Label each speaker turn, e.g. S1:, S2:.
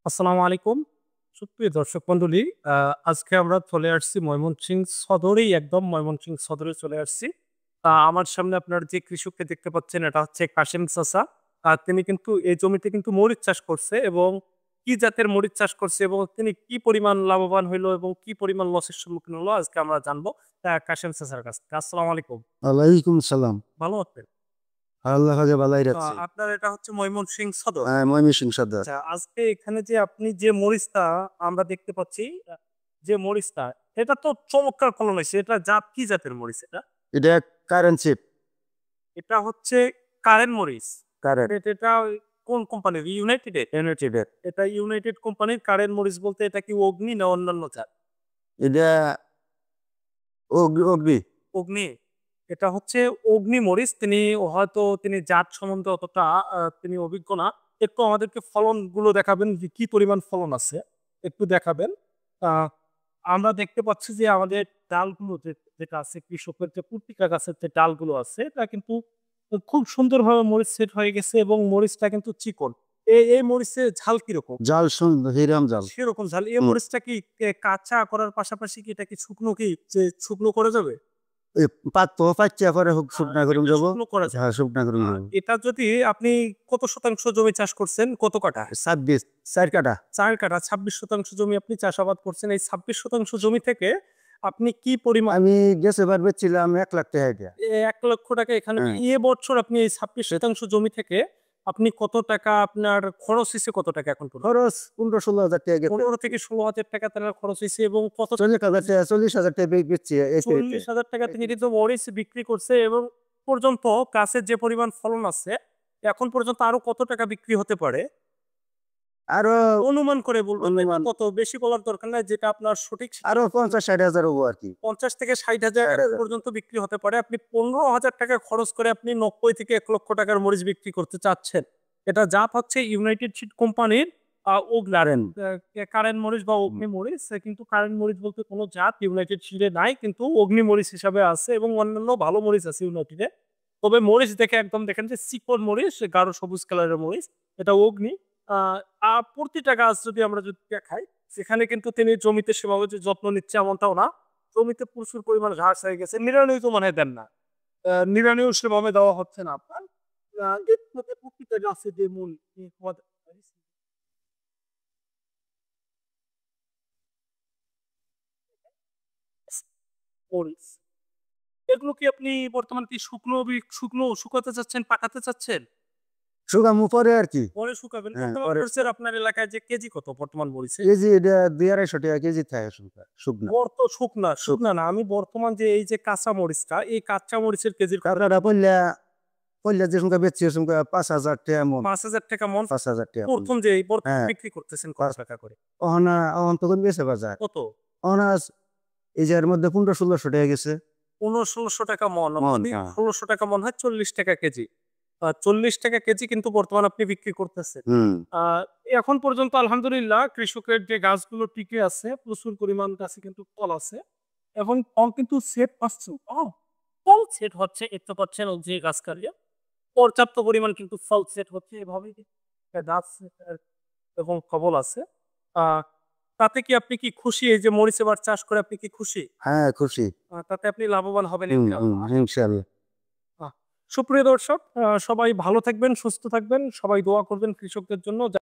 S1: আসসালামু আলাইকুম। সুপ্রিয় দর্শক মণ্ডলী, আজকে আমরা চলে আসছি ময়মনসিংহ সদরেই, একদম ময়মনসিংহ সদরে চলে আসছি। আমার সামনে আপনারা যে কৃষককে দেখতে পাচ্ছেন, এটা হচ্ছে কাশেম চাচা। তিনি কিন্তু এই জমিতে কিন্তু মরিচ চাষ করছে, এবং কি জাতের মরিচ চাষ করছে এবং তিনি কি পরিমাণ লাভবান হইলো এবং কি পরিমাণ লসের সম্মুখীন হলো, আজকে আমরা জানবো কাশেম চাচার কাছ থেকে। আসসালামু আলাইকুম।
S2: ওয়ালাইকুম সালাম।
S1: ভালো আছেন?
S2: আল্লাহ কাজে বালাই রাখছে।
S1: আপনার এটা হচ্ছে ময়মনসিংহ সদর।
S2: হ্যাঁ, ময়মনসিংহ সদর।
S1: আচ্ছা, আজকে এখানে যে আপনি যে মরিচটা আমরা দেখতে পাচ্ছি, যে মরিচটা, এটা তো চমৎকার ফলন হয়েছে। এটা জাত কি জাতের মরিচ এটা?
S2: এটা কারেন্ট চিপ।
S1: এটা হচ্ছে কারেন্ট মরিচ।
S2: কারেন্ট
S1: এটা কোন কোম্পানির? ইউনাইটেড?
S2: ইউনাইটেড।
S1: এটা ইউনাইটেড কোম্পানির কারেন্ট মরিচ বলতে এটা কি অগ্নি না অন্যান্য জাত?
S2: এটা অগ্নি।
S1: অগ্নি। এটা হচ্ছে অগ্নি মরিচ। তিনি জাত সম্বন্ধে অতটা তিনি অভিজ্ঞ না। একটু আমাদেরকে ফলন গুলো দেখাবেন, যে কি পরিমাণ ফলন আছে একটু দেখাবেন। আহ আমরা দেখতে পাচ্ছি যে আমাদের ডালগুলো যেটা আছে, কৃষকের যে পুত্তিকা গাছের যে ডালগুলো আছে, এটা কিন্তু খুব সুন্দরভাবে মরিচ সেট হয়ে গেছে, এবং মরিচটা কিন্তু চিকন। এই মরিচের ঝাল কিরকম?
S2: জাল সুন্দর হিরাম জাল।
S1: সেরকম ঝাল। এই
S2: হুম।
S1: মরিচটা কি কাঁচা করার পাশাপাশি কি এটা কি শুকনো, কি যে শুকনো করা যাবে?
S2: এই পাচ্চা করে হোক শুকনা করুন
S1: এটা
S2: যাবো।
S1: শুকনো করা যায়।
S2: হ্যাঁ, শুকনা করুন যাবো।
S1: এটা যদি আপনি কত শতাংশ জমি চাষ করছেন, কত কাঠা?
S2: 26 4 কাটা।
S1: ৪ কাঠা, ২৬% জমি আপনি চাষাবাদ করছেন। এই ২৬% জমি থেকে আপনি কি পরিমাণ,
S2: আমি গেছে বার বেচছিলাম 1,00,000 টাকা দিয়া।
S1: ৳১,০০,০০০ এখানে
S2: হ্যাঁ,
S1: এবছর আপনি এই ২৬% জমি থেকে আপনি কত টাকা, আপনার খরচ হইছে কত টাকা এখন পর্যন্ত?
S2: খরচ 15-16 হাজার টাকা গেছে।
S1: ১৫,০০০ থেকে ১৬,০০০ টাকা তার খরচ হইছে, এবং কত
S2: 40,000 টাকা 40,000 টাকা বেচছি এই পেরেতে।
S1: ৪০,০০০ টাকা তিনি কিন্তু মরিচ বিক্রি করছে, এবং পর্যন্ত গাছের যে পরিমাণ ফলন আছে, এখন পর্যন্ত আরো কত টাকা বিক্রি হতে পারে
S2: আরো
S1: অনুমান করে বলবেন নাকি?
S2: অনুমান
S1: কত বেশি বলার দরকার নাই, যেটা আপনার সঠিক সেটা।
S2: আরো 50-60 হাজার হবো আর কি।
S1: ৫০,০০০ থেকে ৬০,০০০
S2: 60,000।
S1: পর্যন্ত বিক্রি হতে পারে। আপনি ১৫,০০০ টাকা খরচ করে আপনি ৯০ থেকে ১ লক্ষ টাকার মরিচ বিক্রি করতে চাচ্ছেন। এটা জাত হচ্ছে ইউনাইটেড সিড কোম্পানির
S2: কারেন্ট।
S1: কারেন্ট মরিচ বা অগ্নি মরিচ। কিন্তু কারেন্ট মরিচ বলতে কোনো জাত ইউনাইটেড সিডে নাই, কিন্তু অগ্নি মরিচ হিসাবে আছে, এবং অন্যান্য ভালো মরিচ আছে ইউনাইটেডে। তবে মরিচ দেখে একদম দেখেন যে চিকন মরিচ, গাঢ় সবুজ কালারের মরিচ, এটা অগ্নি। আহ প্রতিটা গাছ যদি দেখাই, সেখানে কিন্তু তিনি জমিতে সেভাবে যে যত্ন নিচ্ছে এমনটাও না। জমিতে প্রচুর পরিমাণ ঘাস হয়ে গেছে, নিড়ানি তো মনে হয় দেন না। নিড়ানিও সেভাবে দেওয়া হচ্ছে না আপনার। এর মধ্যে প্রতিটা গাছে যে মূল মরিচ, এগুলো কি আপনি বর্তমান কি শুকনো শুকাতে চাচ্ছেন, পাকাতে চাচ্ছেন?
S2: সুগামু পরে আর কি।
S1: পরে শুকাবেন।
S2: হ্যাঁ,
S1: বর্তমান
S2: পরে
S1: মরিচের আপনার এলাকায় যে কেজি কত বর্তমান মরিচে?
S2: কেজি এটা 200-250 টাকা কেজি থাকে শুকনা।
S1: শুকনা না, আমি বর্তমান যে এই যে কাঁচা মরিচটা, এই কাঁচা মরিচের কেজির
S2: কাঁকড়াটা পড়লে পড়লে যে সংখ্যা বেচছি ওই সংখ্যা 5,000 টাকা মন।
S1: ৳৫,০০০ মন।
S2: 5,000 টাকা মন।
S1: প্রথম যে এই বর্তমান
S2: হ্যাঁ,
S1: বিক্রি করতেছেন কত
S2: পাঁচ
S1: টাকা করে?
S2: অহন তখন বেচে বাজার।
S1: কত?
S2: অনাস এই যে এর মধ্যে 1500-1600 টাকা গেছে।
S1: ১৫-১৬০০ মন।
S2: মন,
S1: যদি
S2: হ্যাঁ।
S1: ১৬০০ মন হয় ৳৪০ কেজি। ৳৪০ কেজি কিন্তু বর্তমান আপনি বিক্রি করতেছেন।
S2: হুম।
S1: আ এখন পর্যন্ত আলহামদুলিল্লাহ কৃষকের যে গাছগুলো টিকে আছে, প্রচুর পরিমাণ গাছে কিন্তু ফল আছে, এবং ফল কিন্তু সেট পাচ্ছে। ফল সেট হচ্ছে, দেখতে পাচ্ছেন যে গাছ কাটিয়ে পর্যাপ্ত পরিমাণ কিন্তু ফল সেট হচ্ছে, এভাবেই কিন্তু একটা গাছ এবং ফলন আছে। আ তাতে কি আপনি কি খুশি? এই যে মরিচ এবার চাষ করে আপনি কি খুশি?
S2: হ্যাঁ, খুশি।
S1: তাতে আপনি লাভবান হবেন
S2: হুম, হুম,
S1: ইনশাআল্লাহ।
S2: ইনশাআল্লাহ।
S1: আহ সুপ্রিয় দর্শক, সবাই ভালো থাকবেন, সুস্থ থাকবেন। সবাই দোয়া করবেন কৃষকদের জন্য।